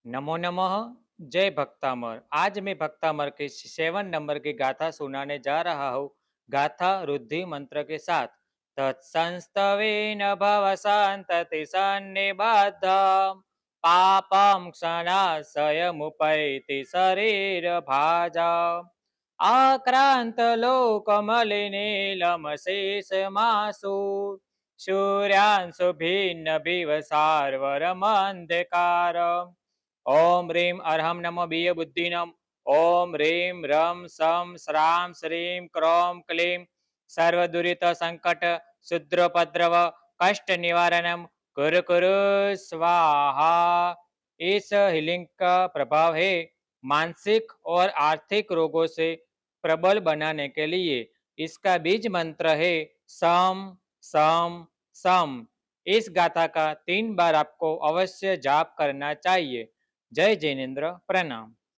नमो नमः। जय भक्तामर। आज मैं भक्तामर के 7 नंबर की गाथा सुनाने जा रहा हूँ। गाथा रुद्धि मंत्र के साथ। तत्संस्तवेन भव शांतति सन्निबद्ध पापं क्षणाशयमुपैति शरीर भाजा आक्रांत लोकमलिनीलमशेषमासु सूर्यांशु भिन्न भिवसारवरमंधकार ओम ह्रीं अर्हं नमो बीय बुद्धिनम ओम ह्रीं रम सम श्राम श्रीं क्रोम क्लीं सर्वदुरित संकट शुद्रोपद्रव कष्ट निवारणम कुरु कुरु स्वाहा। इस हीलिंग का प्रभाव है मानसिक और आर्थिक रोगों से प्रबल बनाने के लिए। इसका बीज मंत्र है सम सम सम। इस गाथा का 3 बार आपको अवश्य जाप करना चाहिए। जय जिनेन्द्र, प्रणाम।